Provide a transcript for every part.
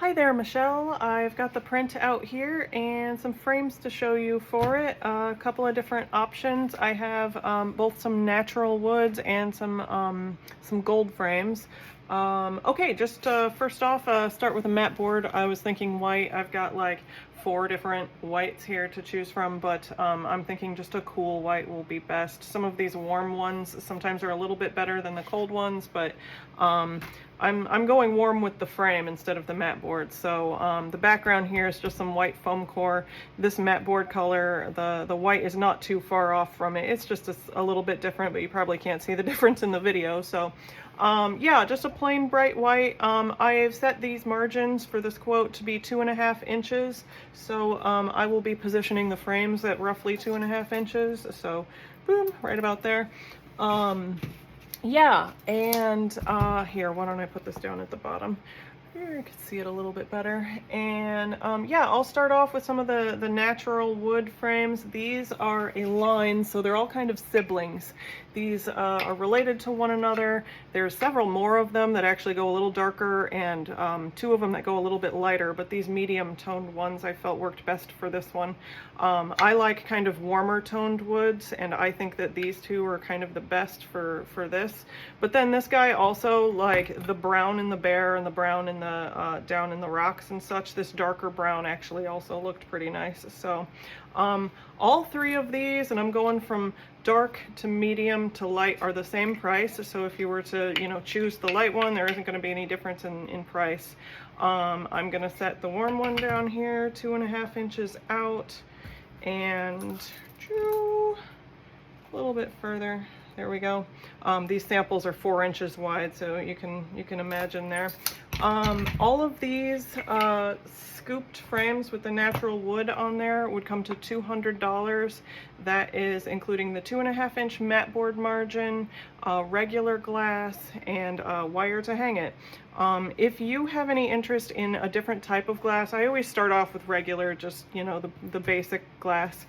Hi there, Michelle. I've got the print out here and some frames to show you for it. A couple of different options. I have both some natural woods and some gold frames. Okay, just first off, start with a matte board. I was thinking white. I've got like 4 different whites here to choose from, but I'm thinking just a cool white will be best. Some of these warm ones sometimes are a little bit better than the cold ones, but I'm going warm with the frame instead of the matte board. So the background here is just some white foam core. This matte board color, the white is not too far off from it. It's just a little bit different, but you probably can't see the difference in the video. So yeah, just a plain bright white. I've set these margins for this quote to be 2.5 inches. So I will be positioning the frames at roughly 2.5 inches. So boom, right about there. Yeah, and here, why don't I put this down at the bottom? Here, you can see it a little bit better. And yeah, I'll start off with some of the natural wood frames. These are a line, so they're all kind of siblings. These are related to one another. There's several more of them that actually go a little darker, and 2 of them that go a little bit lighter, but these medium toned ones I felt worked best for this one. I like kind of warmer toned woods, and I think that these 2 are kind of the best for this. But then this guy also, like the brown in the bear and the brown in the down in the rocks and such, this darker brown actually also looked pretty nice. So all 3 of these, and I'm going from dark to medium to light, are the same price. So if you were to, you know, choose the light one, there isn't going to be any difference in price. I'm going to set the warm one down here 2.5 inches out, and a little bit further. There we go. These samples are 4 inches wide, so you can imagine there. All of these scooped frames with the natural wood on there would come to $200. That is including the 2.5 inch matte board margin, regular glass, and wire to hang it. If you have any interest in a different type of glass, I always start off with regular, just, you know, the basic glass.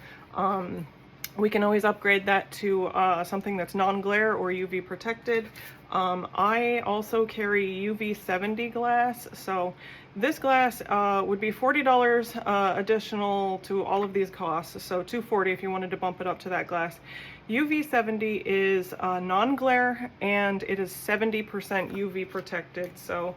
We can always upgrade that to something that's non-glare or UV protected. I also carry UV 70 glass, so this glass would be $40 additional to all of these costs, so $240 if you wanted to bump it up to that glass. UV 70 is non-glare, and it is 70% UV protected, so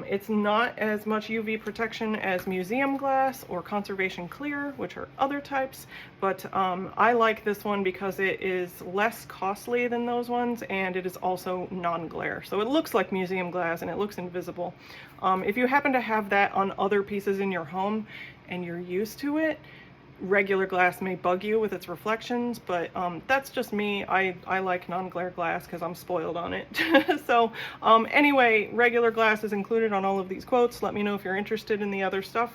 it's not as much UV protection as museum glass or conservation clear, which are other types, but I like this one because it is less costly than those ones, and it is also non-glare. So it looks like museum glass and it looks invisible. If you happen to have that on other pieces in your home and you're used to it, regular glass may bug you with its reflections, but that's just me. I like non-glare glass because I'm spoiled on it. So anyway, regular glass is included on all of these quotes. Let me know if you're interested in the other stuff.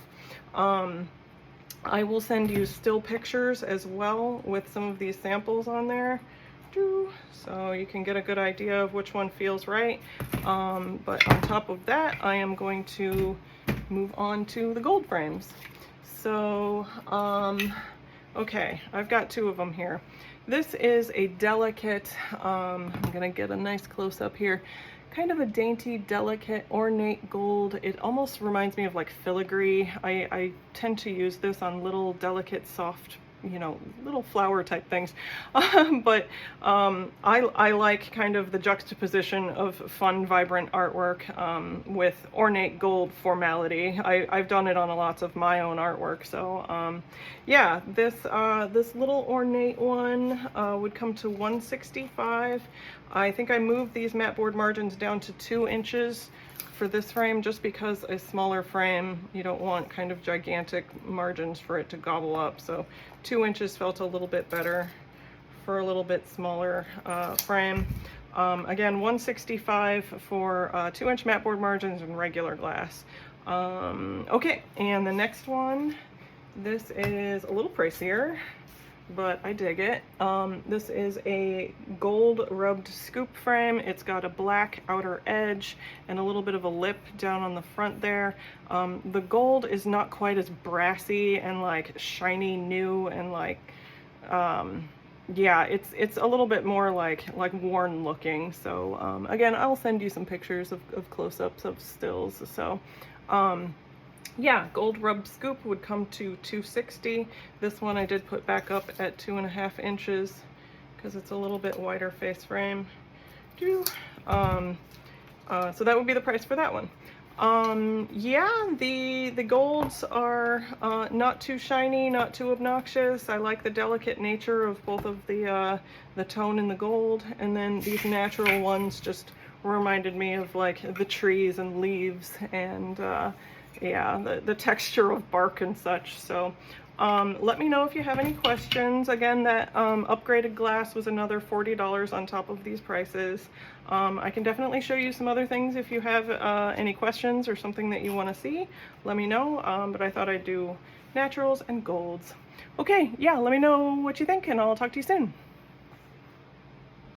I will send you still pictures as well with some of these samples on there, so you can get a good idea of which one feels right. But on top of that, I am going to move on to the gold frames. So, okay, I've got 2 of them here. This is a delicate, I'm gonna get a nice close-up here, kind of a dainty, delicate, ornate gold. It almost reminds me of like filigree. I tend to use this on little delicate, soft, you know, little flower type things. But I like kind of the juxtaposition of fun, vibrant artwork with ornate gold formality. I've done it on lots of my own artwork. So yeah, this little ornate one would come to $165. I think I moved these matte board margins down to 2 inches for this frame, just because a smaller frame, you don't want kind of gigantic margins for it to gobble up. So 2 inches felt a little bit better for a little bit smaller frame. Again, $165 for 2-inch matte board margins and regular glass. Okay, and the next one, this is a little pricier, but I dig it. This is a gold rubbed scoop frame. It's got a black outer edge and a little bit of a lip down on the front there. The gold is not quite as brassy and like shiny new and like yeah, it's a little bit more like worn looking. So again, I'll send you some pictures of close-ups of stills. So Yeah, gold rub scoop would come to $260. This one I did put back up at 2.5 inches because it's a little bit wider face frame. So that would be the price for that one. Yeah, the golds are not too shiny, not too obnoxious. I like the delicate nature of both of the tone and the gold, and then these natural ones just reminded me of like the trees and leaves and yeah, the texture of bark and such. So let me know if you have any questions. Again, that upgraded glass was another $40 on top of these prices. I can definitely show you some other things if you have any questions or something that you want to see. Let me know, but I thought I'd do naturals and golds. Okay, yeah, let me know what you think, and I'll talk to you soon.